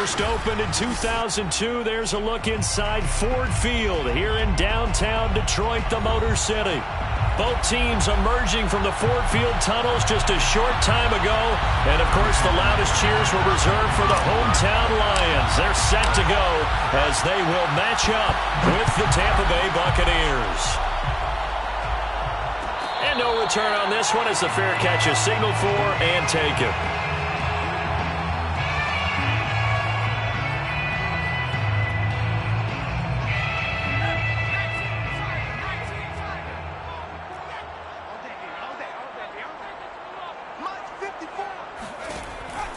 First opened in 2002. There's a look inside Ford Field here in downtown Detroit, the Motor City. Both teams emerging from the Ford Field tunnels just a short time ago. And, of course, the loudest cheers were reserved for the hometown Lions. They're set to go as they will match up with the Tampa Bay Buccaneers. And no return on this one as the fair catch is signaled for and taken.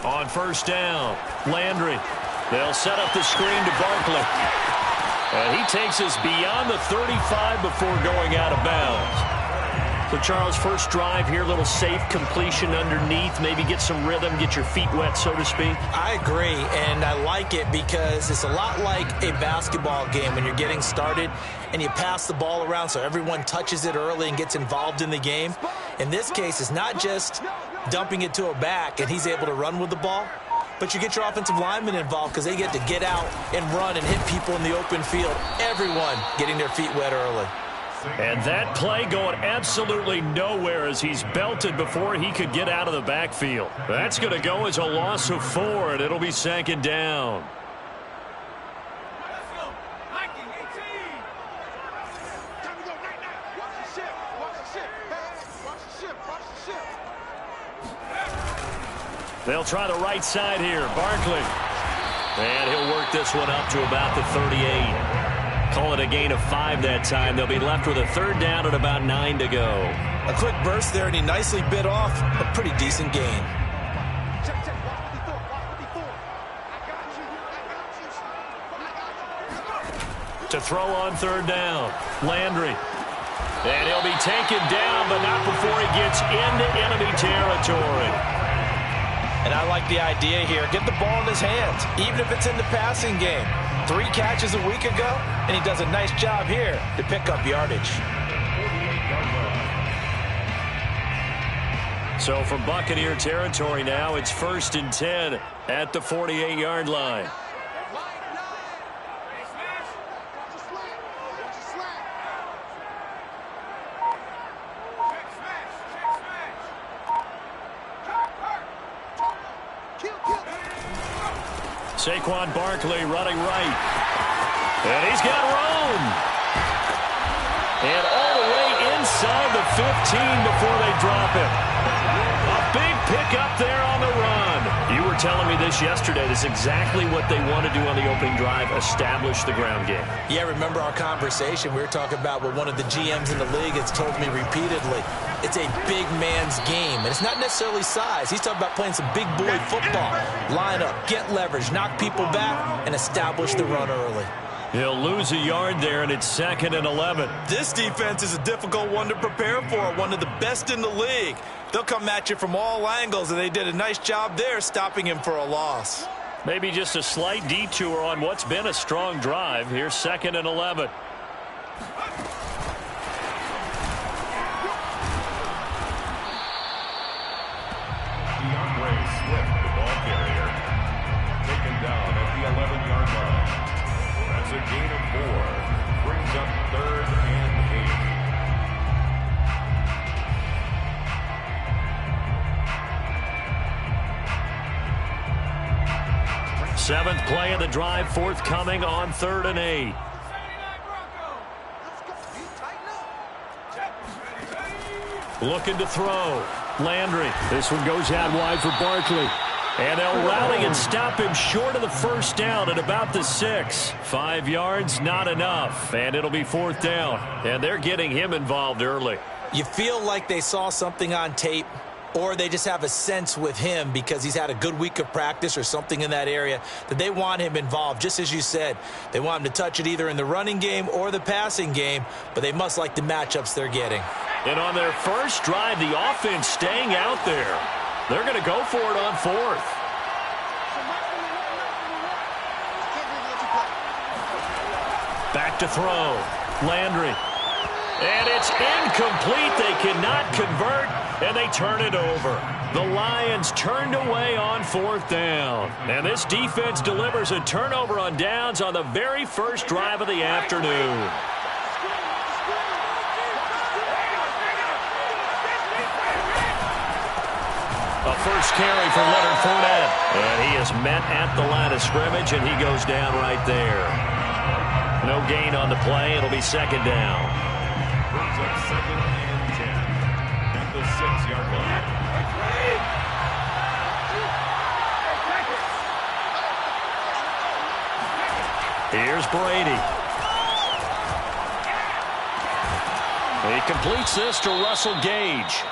On first down, Landry. They'll set up the screen to Barkley. And he takes us beyond the 35 before going out of bounds. So, Charles, first drive here, a little safe completion underneath. Maybe get some rhythm, get your feet wet, so to speak. I agree, and I like it because it's a lot like a basketball game when you're getting started and you pass the ball around so everyone touches it early and gets involved in the game. In this case, it's not just dumping it to a back and he's able to run with the ball, but you get your offensive linemen involved because they get to get out and run and hit people in the open field. Everyone getting their feet wet early. And that play going absolutely nowhere as he's belted before he could get out of the backfield. That's going to go as a loss of 4, and it'll be second down. They'll try the right side here. Barkley. And he'll work this one up to about the 38. Call it a gain of 5 that time. They'll be left with a third down and about 9 to go. A quick burst there, and he nicely bit off a pretty decent gain. To throw on third down, Landry. And he'll be taken down, but not before he gets into enemy territory. And I like the idea here. Get the ball in his hands, even if it's in the passing game. 3 catches a week ago, and he does a nice job here to pick up yardage. So from Buccaneer territory now, it's 1st and 10 at the 48-yard line. Saquon Barkley running right. And he's got room. And all the way inside the 15 before they drop him. A big pickup there on the run. You were telling me this yesterday. This is exactly what they want to do on the opening drive, establish the ground game. Yeah, remember our conversation. We were talking about what one of the GMs in the league has told me repeatedly. It's a big man's game, and it's not necessarily size. He's talking about playing some big boy football. Line up, get leverage, knock people back, and establish the run early. He'll lose a yard there, and it's 2nd and 11. This defense is a difficult one to prepare for, one of the best in the league. They'll come at you from all angles, and they did a nice job there stopping him for a loss. Maybe just a slight detour on what's been a strong drive. Here's 2nd and 11. The ball carrier, taken down at the 11-yard line. That's a gain of 4. Brings up 3rd and 8. 7th play of the drive, forthcoming on 3rd and 8. Looking to throw. Landry. This one goes out wide for Barkley. And they'll rally and stop him short of the first down at about the 6. 5 yards, not enough. And it'll be 4th down. And they're getting him involved early. You feel like they saw something on tape, or they just have a sense with him because he's had a good week of practice or something in that area that they want him involved. Just as you said, they want him to touch it either in the running game or the passing game, but they must like the matchups they're getting. And on their first drive, the offense staying out there. They're going to go for it on 4th. Back to throw. Landry. And it's incomplete. They cannot convert, and they turn it over. The Lions turned away on 4th down. And this defense delivers a turnover on downs on the very first drive of the afternoon. A first carry for Leonard Fournette. And he is met at the line of scrimmage, and he goes down right there. No gain on the play. It'll be 2nd down. Brings up 2nd and 10 at the 6-yard line. Here's Brady. He completes this to Russell Gage.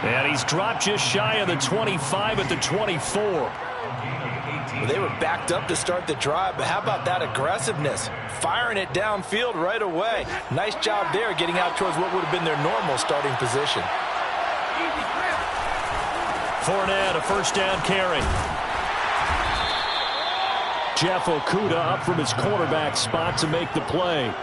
And he's dropped just shy of the 25 at the 24. Well, they were backed up to start the drive, but how about that aggressiveness? Firing it downfield right away. Nice job there getting out towards what would have been their normal starting position. Fournette, a first down carry. Jeff Okudah up from his quarterback spot to make the play.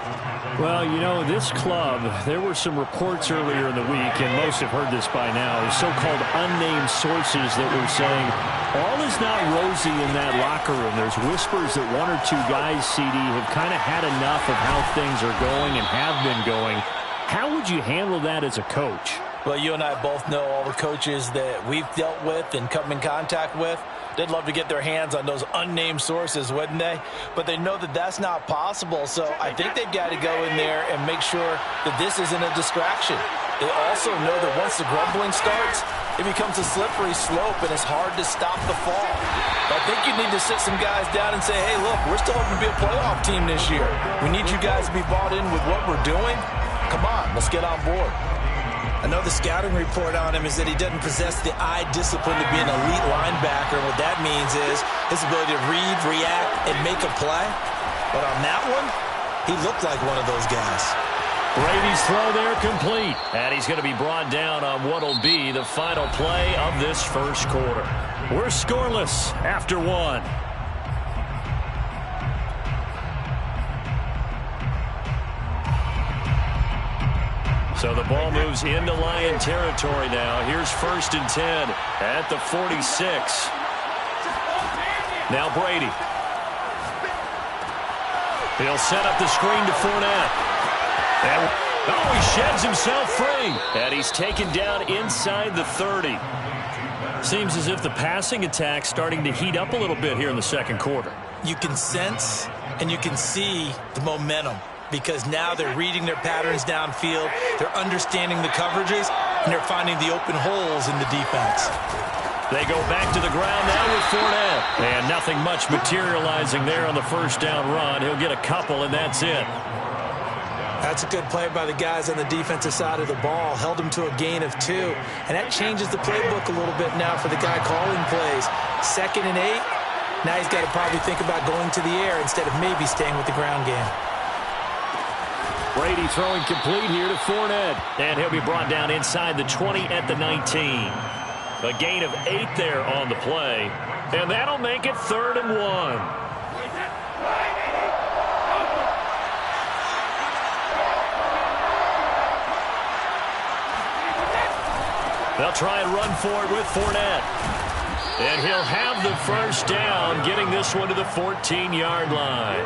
Well, you know, this club, there were some reports earlier in the week, and most have heard this by now, so-called unnamed sources that were saying all is not rosy in that locker room. There's whispers that 1 or 2 guys, CD, have kind of had enough of how things are going and have been going. How would you handle that as a coach? Well, you and I both know all the coaches that we've dealt with and come in contact with. They'd love to get their hands on those unnamed sources, wouldn't they? But they know that that's not possible, so I think they've got to go in there and make sure that this isn't a distraction. They also know that once the grumbling starts, it becomes a slippery slope, and it's hard to stop the fall. But I think you need to sit some guys down and say, hey, look, we're still hoping to be a playoff team this year. We need you guys to be bought in with what we're doing. Come on, let's get on board. I know the scouting report on him is that he doesn't possess the eye discipline to be an elite linebacker. What that means is his ability to read, react, and make a play. But on that one, he looked like one of those guys. Brady's throw there complete. And he's going to be brought down on what will be the final play of this first quarter. We're scoreless after 1. So the ball moves into Lion territory now. Here's 1st and 10 at the 46. Now Brady. He'll set up the screen to Fournette. And, oh, he sheds himself free. And he's taken down inside the 30. Seems as if the passing attack's starting to heat up a little bit here in the second quarter. You can sense and you can see the momentum, because now they're reading their patterns downfield, they're understanding the coverages, and they're finding the open holes in the defense. They go back to the ground now with Fournette. And nothing much materializing there on the first down run. He'll get a couple, and that's it. That's a good play by the guys on the defensive side of the ball. Held him to a gain of 2. And that changes the playbook a little bit now for the guy calling plays. 2nd and 8. Now he's got to probably think about going to the air instead of maybe staying with the ground game. Brady throwing complete here to Fournette. And he'll be brought down inside the 20 at the 19. A gain of 8 there on the play. And that'll make it 3rd and 1. They'll try and run for it with Fournette. And he'll have the first down, getting this one to the 14-yard line.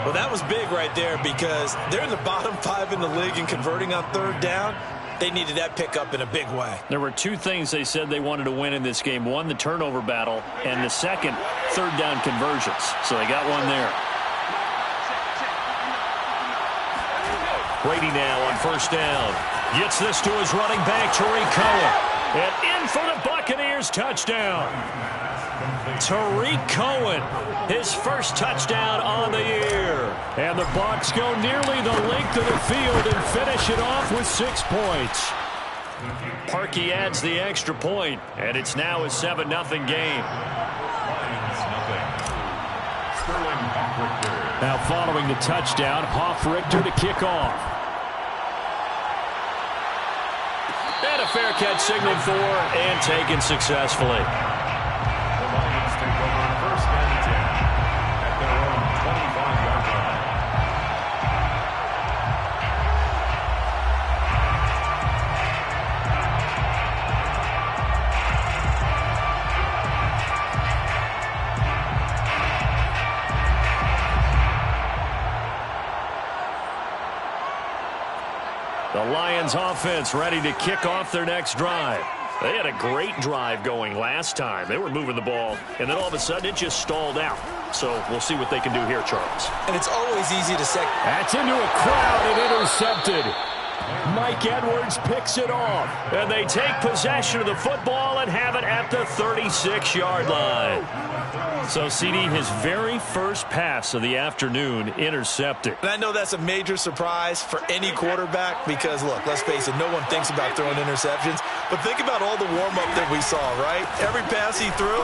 Well, that was big right there, because they're in the bottom 5 in the league in converting on 3rd down. They needed that pickup in a big way. There were 2 things they said they wanted to win in this game. One, the turnover battle, and the second, 3rd down conversions. So they got one there. Brady now on first down. Gets this to his running back, Tariq Cohen. And in for the Buccaneers touchdown. Tariq Cohen, his first touchdown on the year. And the Bucs go nearly the length of the field and finish it off with 6 points. Parkey adds the extra point, and it's now a 7-0 game. Now following the touchdown, Hoff-Richter to kick off. And a fair catch signaled for and taken successfully. The Lions take over 1st and 10 at their own 25-yard line. The Lions offense ready to kick off their next drive. They had a great drive going last time. They were moving the ball, and then all of a sudden it just stalled out. So we'll see what they can do here, Charles. And it's always easy to say. That's into a crowd and intercepted. Mike Edwards picks it off. And they take possession of the football and have it at the 36-yard line. So, CD, his very first pass of the afternoon intercepted. And I know that's a major surprise for any quarterback because, look, let's face it, no one thinks about throwing interceptions. But think about all the warm-up that we saw, right? Every pass he threw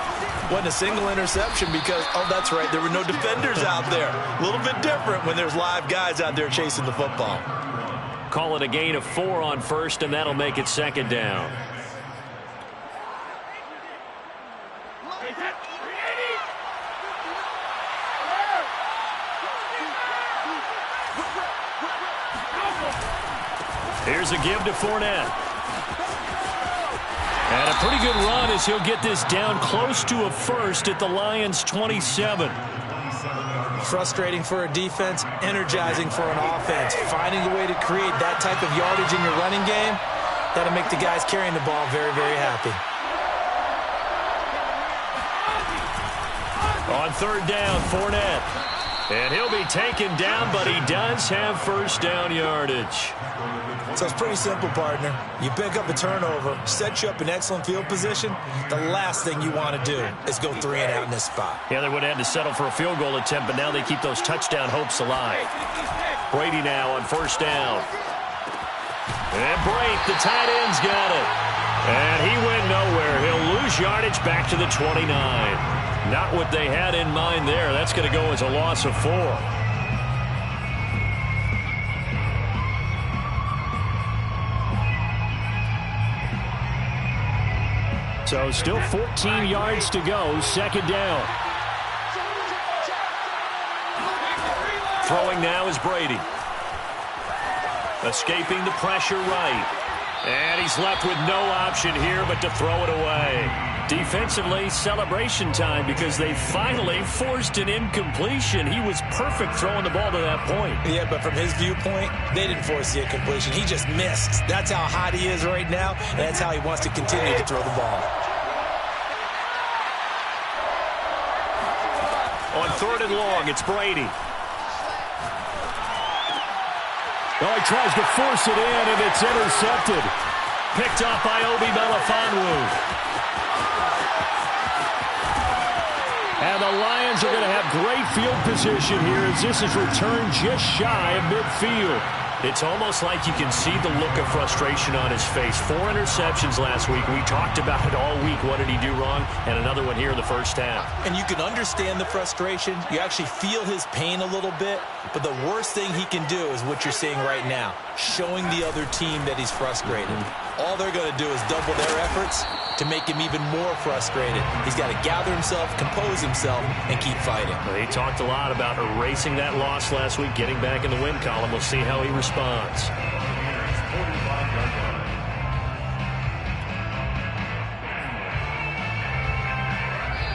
wasn't a single interception because, oh, that's right, there were no defenders out there. A little bit different when there's live guys out there chasing the football. Call it a gain of 4 on first, and that'll make it second down. Here's a give to Fournette. And a pretty good run as he'll get this down close to a first at the Lions' 27. Frustrating for a defense, energizing for an offense. Finding a way to create that type of yardage in your running game, that'll make the guys carrying the ball very, very happy. On third down, Fournette. And he'll be taken down, but he does have first down yardage. So it's pretty simple, partner. You pick up a turnover, set you up in excellent field position. The last thing you want to do is go 3 and out in this spot. Yeah, they would have had to settle for a field goal attempt, but now they keep those touchdown hopes alive. Brady now on first down. And Brate, the tight end's got it. And he went nowhere. He'll lose yardage back to the 29. Not what they had in mind there. That's going to go as a loss of 4. So still 14 yards to go, second down. Throwing now is Brady. Escaping the pressure right. And he's left with no option here but to throw it away. Defensively, celebration time because they finally forced an incompletion. He was perfect throwing the ball to that point. Yeah, but from his viewpoint, they didn't force the incompletion. He just missed. That's how hot he is right now, and that's how he wants to continue to throw the ball. On third and long, it's Brady. Oh, he tries to force it in, and it's intercepted. Picked off by Obi Melifonwu. And the Lions are going to have great field position here as this is returned just shy of midfield. It's almost like you can see the look of frustration on his face. 4 interceptions last week. We talked about it all week. What did he do wrong? And another one here in the first half. And you can understand the frustration. You actually feel his pain a little bit. But the worst thing he can do is what you're seeing right now, showing the other team that he's frustrated. All they're going to do is double their efforts to make him even more frustrated. He's got to gather himself, compose himself, and keep fighting. Well, he talked a lot about erasing that loss last week, getting back in the win column. We'll see how he responds.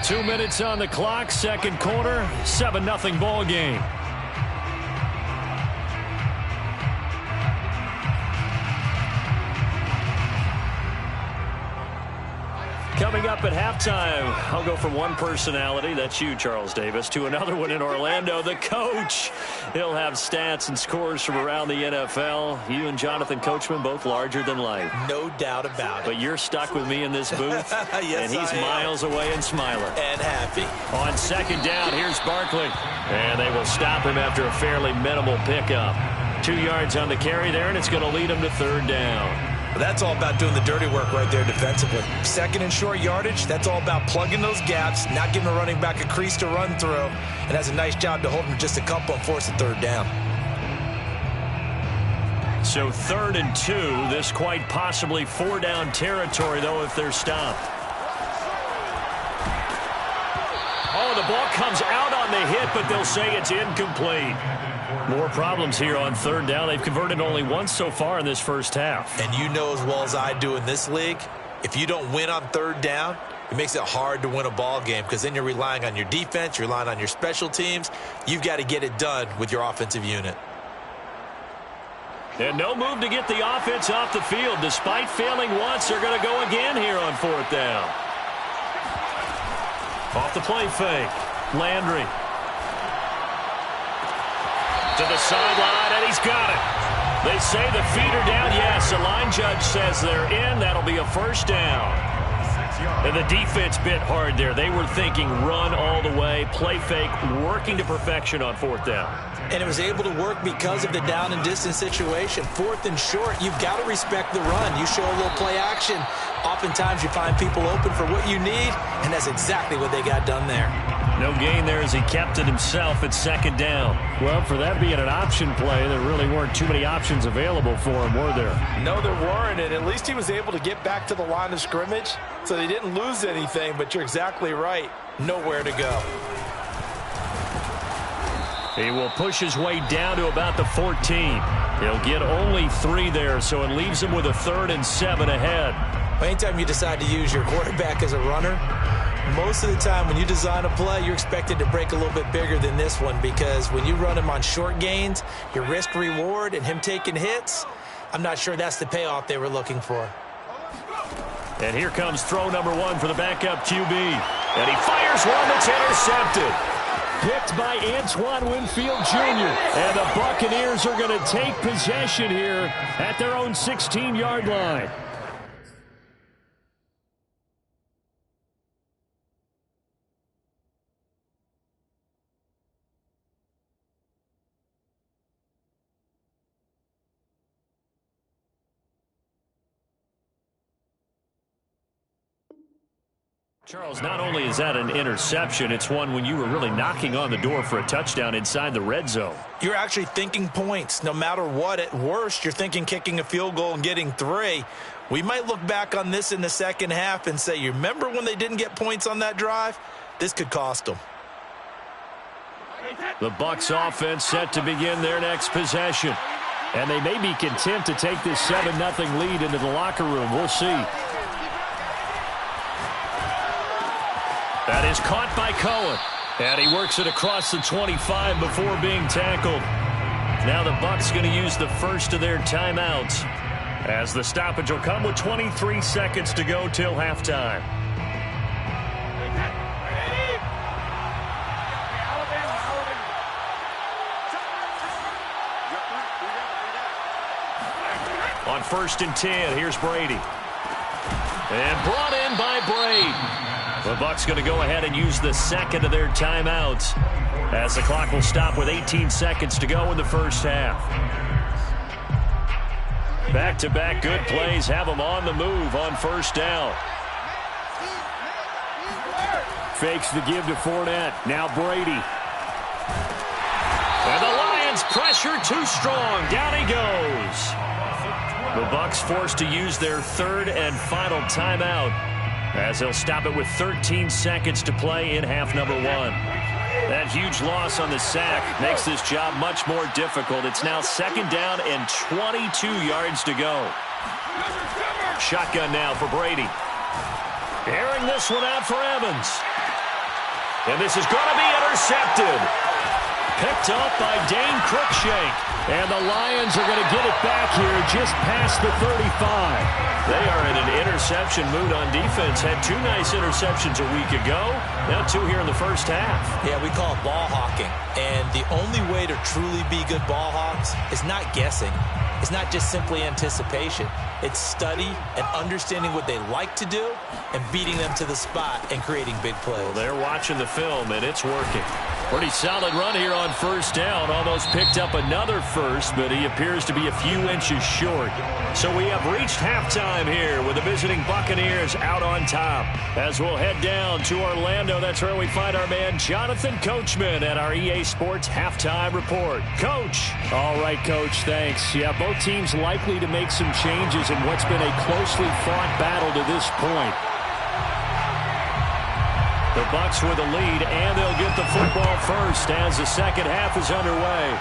2 minutes on the clock, second quarter, 7-0 ball game. Coming up at halftime, I'll go from one personality, that's you, Charles Davis, to another one in Orlando, the coach. He'll have stats and scores from around the NFL. You and Jonathan Coachman, both larger than life. No doubt about it. But you're stuck with me in this booth, yes, and he's miles away and smiling. And happy. On second down, here's Barkley. And they will stop him after a fairly minimal pickup. 2 yards on the carry there, and it's going to lead him to third down. But that's all about doing the dirty work right there defensively. Second and short yardage, that's all about plugging those gaps, not giving a running back a crease to run through, and that's a nice job to hold him just a couple and force a third down. So 3rd and 2, this quite possibly 4-down territory, though, if they're stopped. Oh, the ball comes out on the hit, but they'll say it's incomplete. More problems here on third down. They've converted only once so far in this first half. And you know as well as I do in this league, if you don't win on third down, it makes it hard to win a ball game because then you're relying on your defense, you're relying on your special teams. You've got to get it done with your offensive unit. And no move to get the offense off the field. Despite failing once, they're going to go again here on 4th down. Off the play fake. Landry. To the sideline, and he's got it. They say the feet are down. Yes, the line judge says they're in. That'll be a first down. And the defense bit hard there. They were thinking run all the way, play fake, working to perfection on 4th down. And it was able to work because of the down and distance situation. 4th and short, you've got to respect the run. You show a little play action. Oftentimes you find people open for what you need, and that's exactly what they got done there. No gain there as he kept it himself at 2nd down. Well, for that being an option play, there really weren't too many options available for him, were there? No, there weren't, and at least he was able to get back to the line of scrimmage, so they didn't lose anything, but you're exactly right. Nowhere to go. He will push his way down to about the 14. He'll get only 3 there, so it leaves him with a 3rd and 7 ahead. Anytime you decide to use your quarterback as a runner, most of the time when you design a play, you're expected to break a little bit bigger than this one, because when you run him on short gains, your risk-reward and him taking hits, I'm not sure that's the payoff they were looking for. And here comes throw number 1 for the backup QB. And he fires one that's intercepted. Picked by Antoine Winfield Jr. And the Buccaneers are going to take possession here at their own 16-yard line. Charles, not only is that an interception, it's one when you were really knocking on the door for a touchdown inside the red zone. You're actually thinking points. No matter what, at worst, you're thinking kicking a field goal and getting 3. We might look back on this in the second half and say, you remember when they didn't get points on that drive? This could cost them. The Bucs offense set to begin their next possession. And they may be content to take this 7-0 lead into the locker room. We'll see. That is caught by Cohen. And he works it across the 25 before being tackled. Now the Bucs going to use the first of their timeouts, as the stoppage will come with 23 seconds to go till halftime. On 1st and 10, here's Brady. And brought in by Brady. The Bucs going to go ahead and use the second of their timeouts, as the clock will stop with 18 seconds to go in the first half. Back-to-back good plays have them on the move on 1st down. Fakes the give to Fournette. Now Brady. And the Lions pressure too strong. Down he goes. The Bucs forced to use their 3rd and final timeout, as they'll stop it with 13 seconds to play in half number 1. That huge loss on the sack makes this job much more difficult. It's now 2nd down and 22 yards to go. Shotgun now for Brady. Airing this one out for Evans. And this is going to be intercepted. Picked off by Dane Cruikshank. And the Lions are going to get it back here just past the 35. They are in an interception mood on defense. Had 2 nice interceptions a week ago. Now 2 here in the first half. Yeah, we call it ball hawking. And the only way to truly be good ball hawks is not guessing. It's not just simply anticipation. It's study and understanding what they like to do and beating them to the spot and creating big plays. Well, they're watching the film, and it's working. Pretty solid run here on 1st down. Almost picked up another first, but he appears to be a few inches short. So we have reached halftime here with the visiting Buccaneers out on top. As we'll head down to Orlando, that's where we find our man Jonathan Coachman at our EA Sports Halftime Report. Coach. All right, Coach, thanks. Yeah, both teams likely to make some changes in what's been a closely fought battle to this point. The Bucs with a lead, and they'll get the football first as the second half is underway.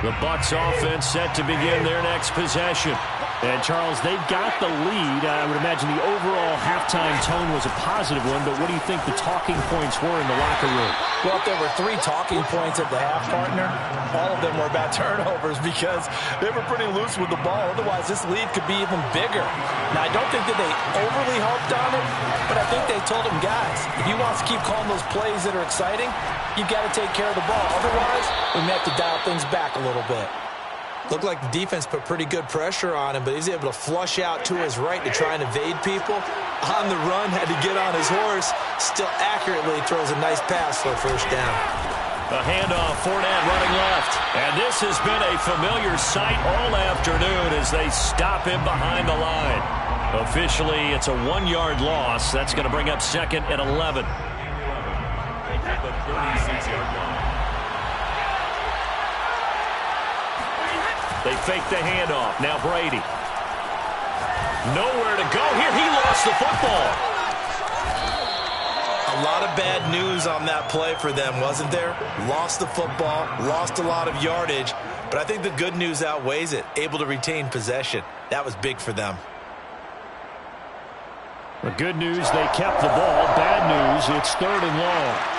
The Bucs offense set to begin their next possession. And, Charles, they've got the lead. I would imagine the overall halftime tone was a positive one, but what do you think the talking points were in the locker room? Well, if there were 3 talking points at the half, partner, all of them were about turnovers because they were pretty loose with the ball. Otherwise, this lead could be even bigger. Now, I don't think that they overly harped on it, but I think they told them, guys, if he wants to keep calling those plays that are exciting, you've got to take care of the ball. Otherwise, we may have to dial things back a little bit. Looked like the defense put pretty good pressure on him, but he's able to flush out to his right to try and evade people. On the run, had to get on his horse. Still accurately throws a nice pass for a first down. A handoff, Fournette running left. And this has been a familiar sight all afternoon as they stop him behind the line. Officially, it's a 1-yard loss. That's going to bring up 2nd and 11. At the 36-yard line. They fake the handoff. Now Brady. Nowhere to go here. He lost the football. A lot of bad news on that play for them, wasn't there? Lost the football, lost a lot of yardage, but I think the good news outweighs it. Able to retain possession. That was big for them. The good news, they kept the ball. Bad news, it's 3rd and long.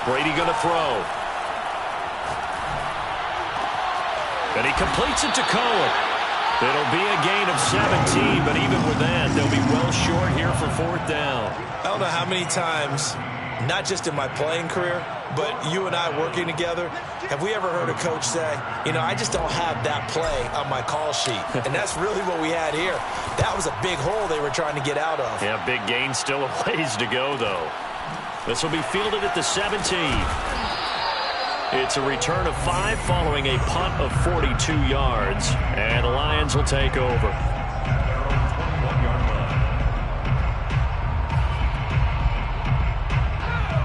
Brady going to throw. And he completes it to Cohen. It'll be a gain of 17, but even with that, they'll be well short here for 4th down. I don't know how many times, not just in my playing career, but you and I working together, have we ever heard a coach say, you know, I just don't have that play on my call sheet. And that's really what we had here. That was a big hole they were trying to get out of. Yeah, big gain, still a ways to go, though. This will be fielded at the 17. It's a return of 5 following a punt of 42 yards. And the Lions will take over.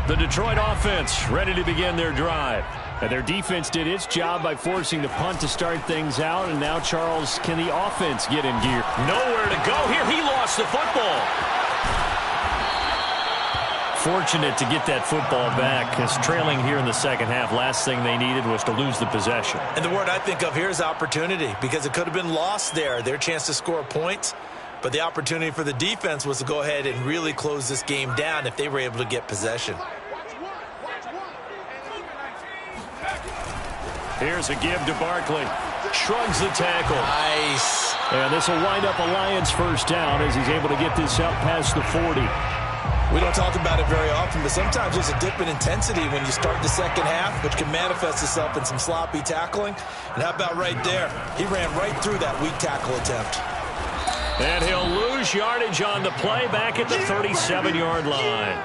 The Detroit offense ready to begin their drive. And their defense did its job by forcing the punt to start things out. And now, Charles, can the offense get in gear? Nowhere to go here. He lost the football. Fortunate to get that football back, because trailing here in the second half, last thing they needed was to lose the possession. And the word I think of here is opportunity, because it could have been lost there. Their chance to score points, but the opportunity for the defense was to go ahead and really close this game down if they were able to get possession. Here's a give to Barkley. Shrugs the tackle. Nice. And this will wind up a Lions first down as he's able to get this up past the 40. We don't talk about it very often, but sometimes there's a dip in intensity when you start the second half, which can manifest itself in some sloppy tackling. And how about right there? He ran right through that weak tackle attempt. And he'll lose yardage on the play back at the 37-yard line.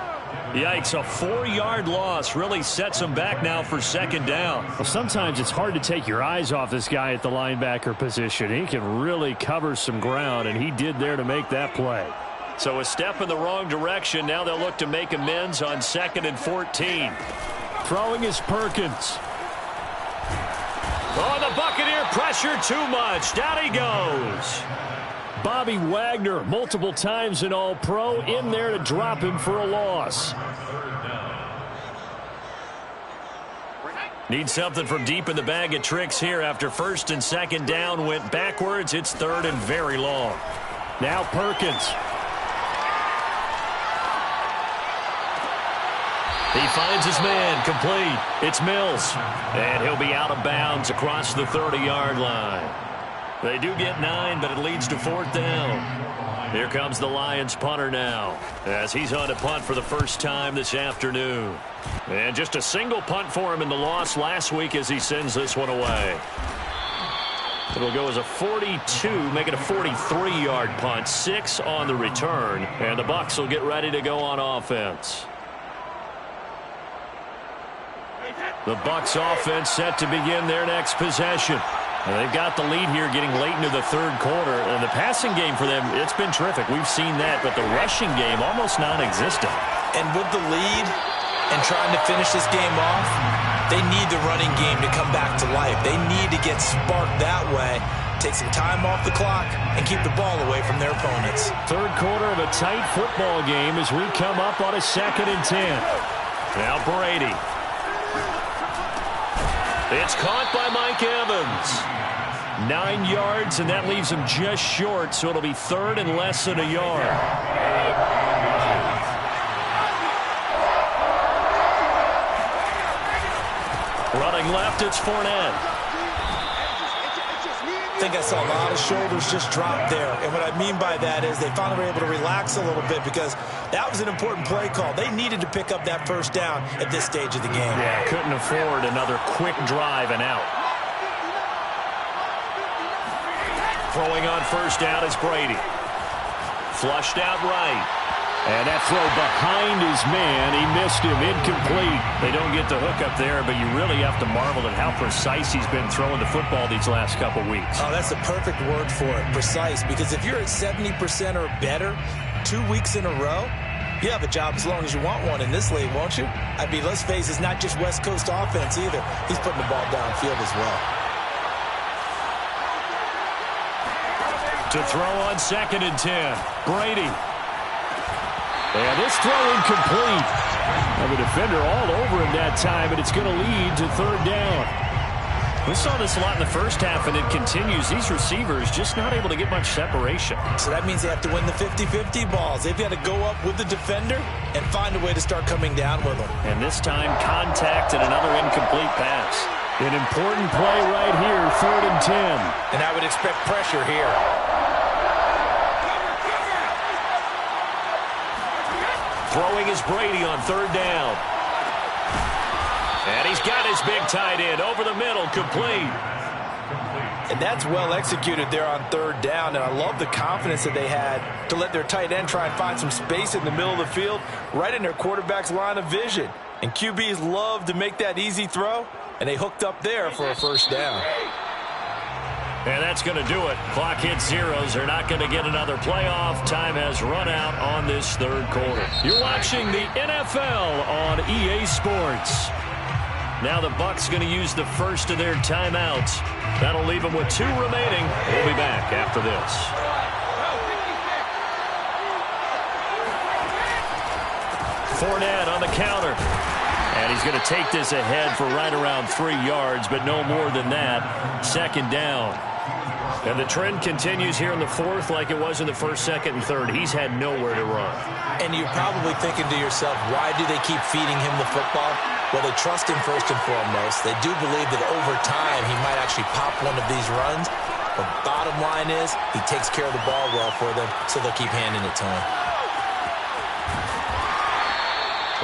Yikes, a 4-yard loss really sets him back now for 2nd down. Well, sometimes it's hard to take your eyes off this guy at the linebacker position. He can really cover some ground, and he did there to make that play. So a step in the wrong direction. Now they'll look to make amends on 2nd and 14. Throwing is Perkins. Oh, the Buccaneer pressure too much. Down he goes. Bobby Wagner, multiple times an All-Pro, in there to drop him for a loss. Need something from deep in the bag of tricks here after 1st and 2nd down went backwards. It's 3rd and very long. Now Perkins. He finds his man, complete. It's Mills. And he'll be out of bounds across the 30-yard line. They do get 9, but it leads to 4th down. Here comes the Lions punter now, as he's on to punt for the first time this afternoon. And just a single punt for him in the loss last week as he sends this one away. It'll go as a 42, make it a 43-yard punt, 6 on the return. And the Bucs will get ready to go on offense. The Bucs offense set to begin their next possession. And they've got the lead here getting late into the 3rd quarter. And the passing game for them, it's been terrific. We've seen that, but the rushing game almost non-existent. And with the lead and trying to finish this game off, they need the running game to come back to life. They need to get sparked that way take some time off the clock, and keep the ball away from their opponents. Third quarter of a tight football game as we come up on a 2nd and 10. Now Brady. It's caught by Mike Evans. 9 yards, and that leaves him just short, so it'll be 3rd and less than a yard. Running left, it's Fournette. I think I saw a lot of shoulders just drop there. And what I mean by that is they finally were able to relax a little bit because that was an important play call. They needed to pick up that first down at this stage of the game. Yeah, couldn't afford another quick drive and out. Throwing on first down is Brady. Flushed out right. And that throw behind his man, he missed him, incomplete. They don't get the hook up there, but you really have to marvel at how precise he's been throwing the football these last couple weeks. Oh, that's the perfect word for it, precise, because if you're at 70% or better 2 weeks in a row, you have a job as long as you want one in this league, won't you? I mean, let's face it, it's not just West Coast offense either. He's putting the ball downfield as well. To throw on 2nd and 10, Brady. And this throw incomplete. And the defender all over him that time, and it's going to lead to 3rd down. We saw this a lot in the first half, and it continues. These receivers just not able to get much separation. So that means they have to win the 50-50 balls. They've got to go up with the defender and find a way to start coming down with them. And this time, contact and another incomplete pass. An important play right here, 3rd and 10. And I would expect pressure here. Throwing is Brady on 3rd down. And he's got his big tight end over the middle, complete. And that's well executed there on 3rd down. And I love the confidence that they had to let their tight end try and find some space in the middle of the field, right in their quarterback's line of vision. And QBs love to make that easy throw, and they hooked up there for a first down. And that's going to do it. Clock hits zeros. They're not going to get another playoff. Time has run out on this 3rd quarter. You're watching the NFL on EA Sports. Now the Bucs going to use the first of their timeouts. That'll leave them with 2 remaining. We'll be back after this. Fournette on the counter. And he's going to take this ahead for right around 3 yards, but no more than that. 2nd down. And the trend continues here in the 4th like it was in the 1st, 2nd, and 3rd. He's had nowhere to run. And you're probably thinking to yourself, why do they keep feeding him the football? Well, they trust him first and foremost. They do believe that over time he might actually pop one of these runs. But bottom line is he takes care of the ball well for them, so they'll keep handing it to him.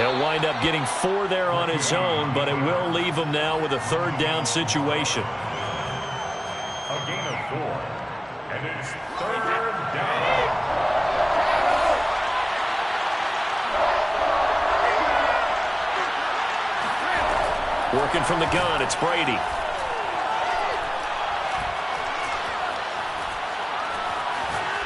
He'll wind up getting 4 there on his own, but it will leave him now with a 3rd down situation. A gain of 4, and it's 3rd down. Working from the gun, it's Brady.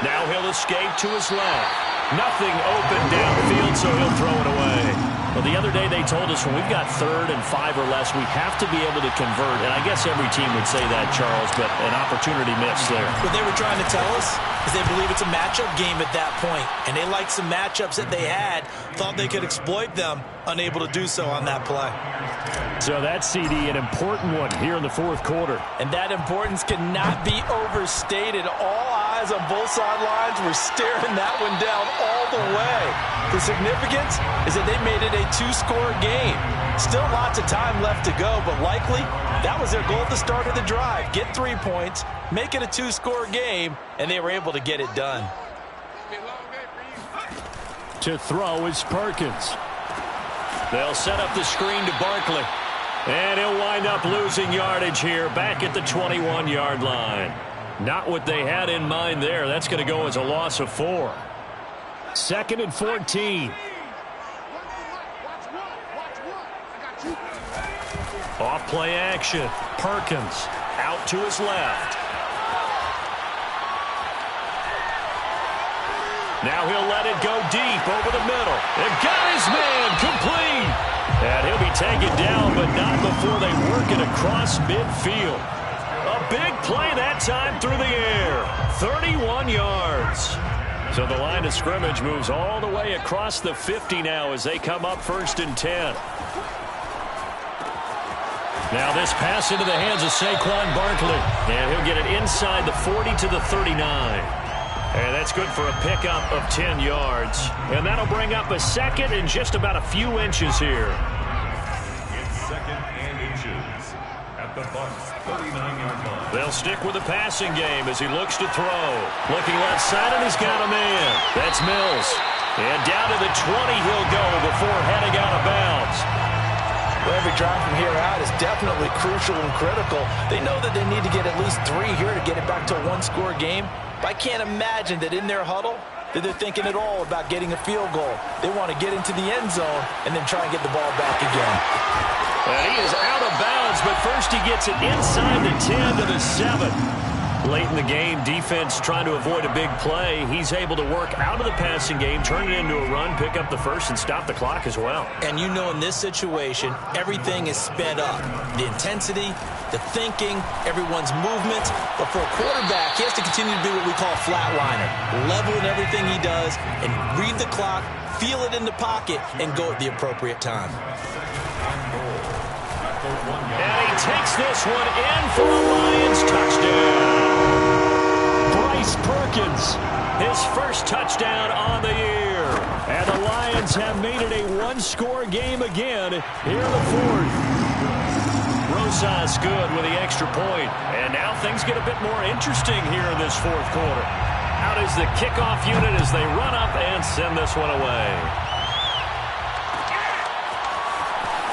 Now he'll escape to his left. Nothing open downfield, so he'll throw it away. Well, the other day they told us when we've got 3rd and 5 or less, we have to be able to convert. And I guess every team would say that, Charles, but an opportunity missed there. What they were trying to tell us is they believe it's a matchup game at that point. And they liked some matchups that they had, thought they could exploit them, unable to do so on that play. So that CD, an important one here in the 4th quarter. And that importance cannot be overstated. All eyes on both sidelines were staring that one down all the way. The significance is that they made it a 2-score game. Still lots of time left to go, but likely that was their goal at the start of the drive. Get 3 points, make it a 2-score game, and they were able to get it done. To throw is Perkins. They'll set up the screen to Barkley. And he'll wind up losing yardage here back at the 21-yard line. Not what they had in mind there. That's going to go as a loss of 4. 2nd and 14. Off play action. Perkins out to his left. Now he'll let it go deep over the middle. And got his man complete. And he'll be taken down, but not before they work it across midfield. A big play that time through the air. 31 yards. So the line of scrimmage moves all the way across the 50 now as they come up 1st and 10. Now this pass into the hands of Saquon Barkley. And he'll get it inside the 40 to the 39. And that's good for a pickup of 10 yards. And that'll bring up a 2nd and just about a few inches here. It's 2nd and inches at the Bucs' 39-yard line. They'll stick with the passing game as he looks to throw. Looking left side, and he's got a man. That's Mills. And down to the 20 he'll go before heading out of bounds. Well, every drive from here out is definitely crucial and critical. They know that they need to get at least 3 here to get it back to a one-score game. But I can't imagine that in their huddle that they're thinking at all about getting a field goal. They want to get into the end zone and then try and get the ball back again. And he is out of bounds, but first he gets it inside the 10 to the 7. Late in the game, defense trying to avoid a big play. He's able to work out of the passing game, turn it into a run, pick up the first, and stop the clock as well. And you know in this situation, everything is sped up. The intensity, the thinking, everyone's movement. But for a quarterback, he has to continue to do what we call a flatliner. Level in everything he does and read the clock, feel it in the pocket, and go at the appropriate time. And he takes this one in for a Lions touchdown. Bryce Perkins, his first touchdown on the year. And the Lions have made it a one-score game again here in the 4th. Rosas good with the extra point. And now things get a bit more interesting here in this 4th quarter. Out is the kickoff unit as they run up and send this one away.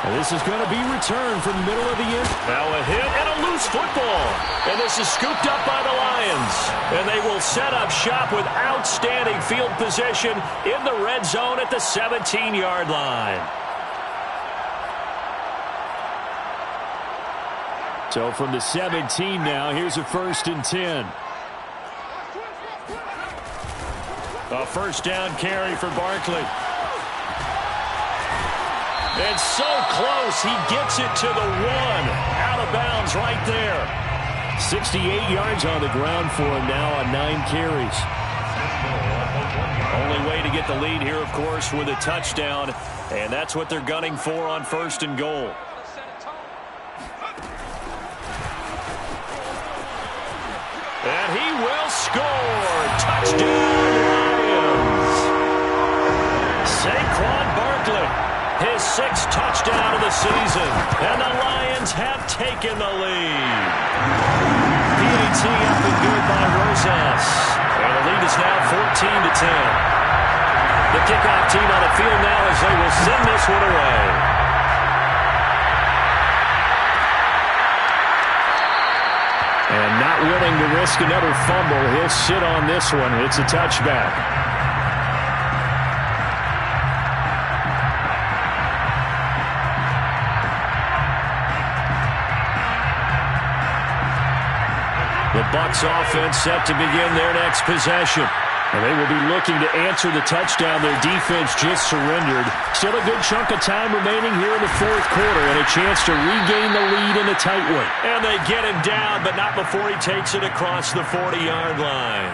And this is going to be returned from the middle of the end. Now a hit and a loose football. And this is scooped up by the Lions. And they will set up shop with outstanding field position in the red zone at the 17-yard line. So from the 17 now, here's a 1st and 10. A first down carry for Barkley. It's so close, he gets it to the 1. Out of bounds right there. 68 yards on the ground for him now on 9 carries. Only way to get the lead here, of course, with a touchdown. And that's what they're gunning for on 1st and goal. And he will score. Touchdown, Lions. Saquon Barkley. His 6th touchdown of the season. And the Lions have taken the lead. PAT up and good by Rosas. And the lead is now 14-10. The kickoff team on the field now as they will send this one away. And not willing to risk another fumble, he'll sit on this one. It's a touchback. The Bucs offense set to begin their next possession. And they will be looking to answer the touchdown their defense just surrendered. Still a good chunk of time remaining here in the 4th quarter and a chance to regain the lead in a tight one. And they get him down, but not before he takes it across the 40-yard line.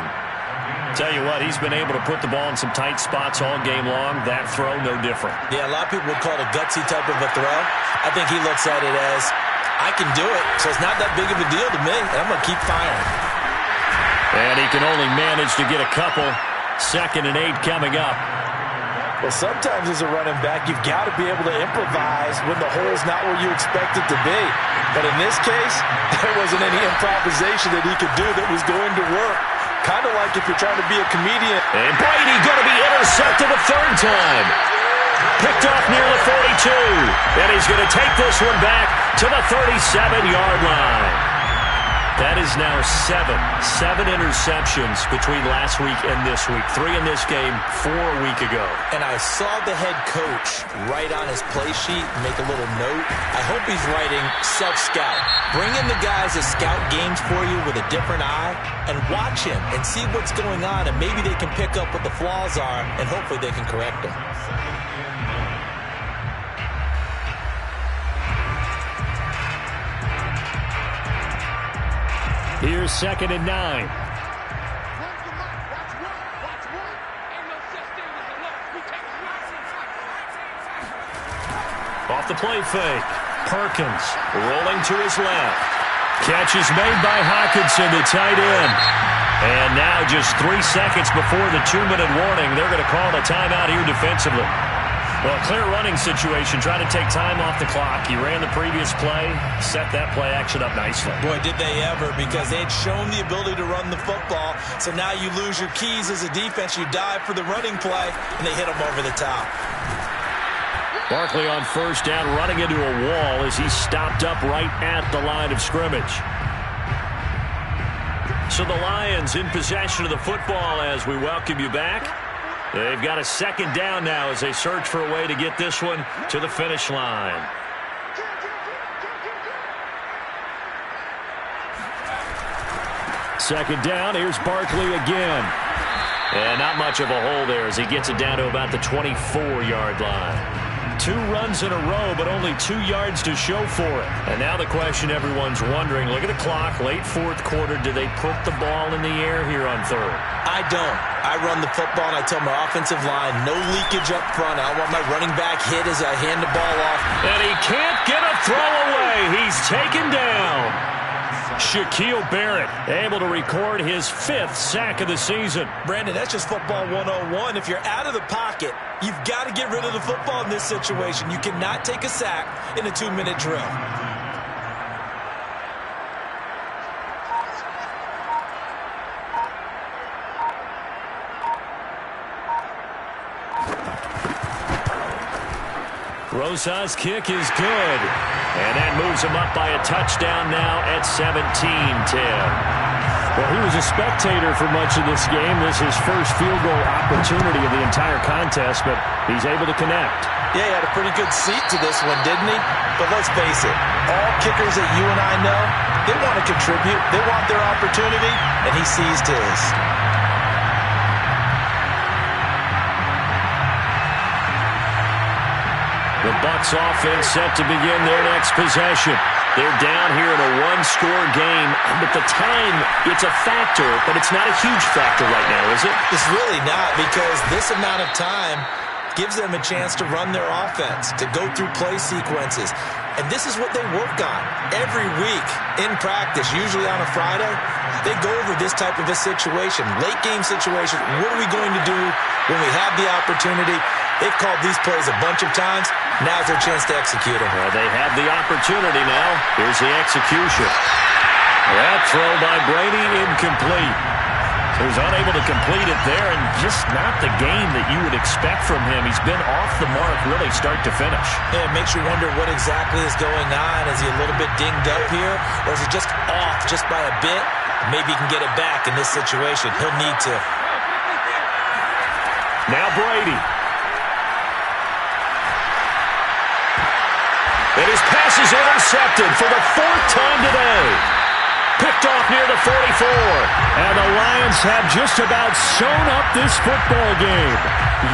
Tell you what, he's been able to put the ball in some tight spots all game long. That throw, no different. Yeah, a lot of people would call it a gutsy type of a throw. I think he looks at it as, I can do it, so it's not that big of a deal to me, and I'm going to keep firing. And he can only manage to get a couple. 2nd and 8 coming up. Well, sometimes as a running back, you've got to be able to improvise when the hole's not where you expect it to be. But in this case, there wasn't any improvisation that he could do that was going to work. Kind of like if you're trying to be a comedian. And Brady going to be intercepted a 3rd time. Picked off near the 42. And he's going to take this one back to the 37-yard line. That is now 7 interceptions between last week and this week. 3 in this game, 4 a week ago. And I saw the head coach write on his play sheet, make a little note. I hope he's writing self-scout. Bring in the guys that scout games for you with a different eye and watch him and see what's going on, and maybe they can pick up what the flaws are, and hopefully they can correct them. Here's 2nd and 9. Off the play fake. Perkins rolling to his left. Catch is made by Hockenson, the tight end. And now just 3 seconds before the 2-minute warning, they're going to call a timeout here defensively. Well, clear running situation, trying to take time off the clock. He ran the previous play, set that play action up nicely. Boy, did they ever, because they had shown the ability to run the football. So now you lose your keys as a defense. You dive for the running play, and they hit him over the top. Barkley on first down, running into a wall as he stopped up right at the line of scrimmage. So the Lions in possession of the football as we welcome you back. They've got a 2nd down now as they search for a way to get this one to the finish line. Second down, here's Barkley again. And not much of a hole there as he gets it down to about the 24-yard line. 2 runs in a row, but only 2 yards to show for it. And now the question everyone's wondering, look at the clock, late 4th quarter, do they put the ball in the air here on 3rd? I don't. I run the football, and I tell my offensive line, no leakage up front. I want my running back hit as I hand the ball off. And he can't get a throw away. He's taken down. Shaquille Barrett able to record his 5th sack of the season. Brandon, that's just football 101. If you're out of the pocket, you've got to get rid of the football in this situation. You cannot take a sack in a 2-minute drill. Rosa's kick is good. And that moves him up by a touchdown now at 17-10. Well, he was a spectator for much of this game. This is his first field goal opportunity of the entire contest, but he's able to connect. Yeah, he had a pretty good seat to this one, didn't he? But let's face it, all kickers that you and I know, they want to contribute. They want their opportunity, and he seized his. The Bucs offense set to begin their next possession. They're down here in a 1-score game, but the time, it's a factor, but it's not a huge factor right now, is it? It's really not, because this amount of time gives them a chance to run their offense, to go through play sequences. And this is what they work on every week in practice, usually on a Friday. They go over this type of a situation, late game situation. What are we going to do when we have the opportunity? They've called these plays a bunch of times. Now's their chance to execute them. Well, they have the opportunity now. Here's the execution. That throw by Brady incomplete. He was unable to complete it there, and just not the game that you would expect from him. He's been off the mark really start to finish. Yeah, it makes you wonder what exactly is going on. Is he a little bit dinged up here, or is he just off just by a bit? Maybe he can get it back in this situation. He'll need to. Now Brady. And his pass is intercepted for the 4th time today. Picked off near the 44. And the Lions have just about sewn up this football game.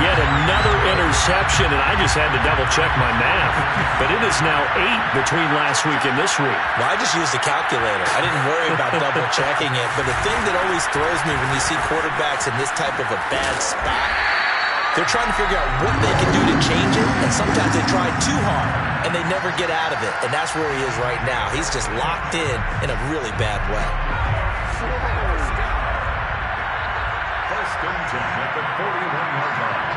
Yet another interception, and I just had to double-check my math. But it is now 8 between last week and this week. Well, I just used a calculator. I didn't worry about double-checking it. But the thing that always throws me when you see quarterbacks in this type of a bad spot, they're trying to figure out what they can do to change it, and sometimes they try too hard, and they never get out of it. And that's where he is right now. He's just locked in a really bad way. First and 10 at the 41-yard line.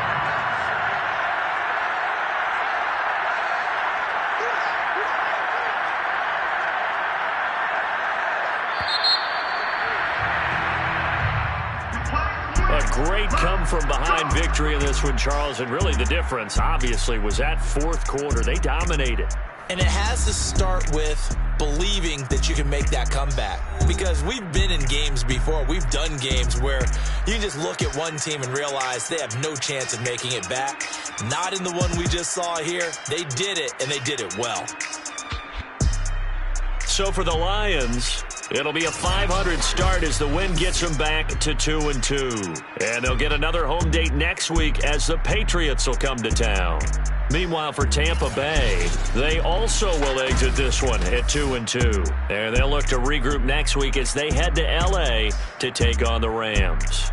A great come-from-behind victory in this one, Charles, and really the difference, obviously, was that 4th quarter. They dominated. And it has to start with believing that you can make that comeback. Because we've been in games before. We've done games where you just look at one team and realize they have no chance of making it back. Not in the one we just saw here. They did it, and they did it well. So for the Lions, it'll be a 500 start as the win gets them back to 2-2. And they'll get another home date next week as the Patriots will come to town. Meanwhile, for Tampa Bay, they also will exit this one at 2-2. And they'll look to regroup next week as they head to L.A. to take on the Rams.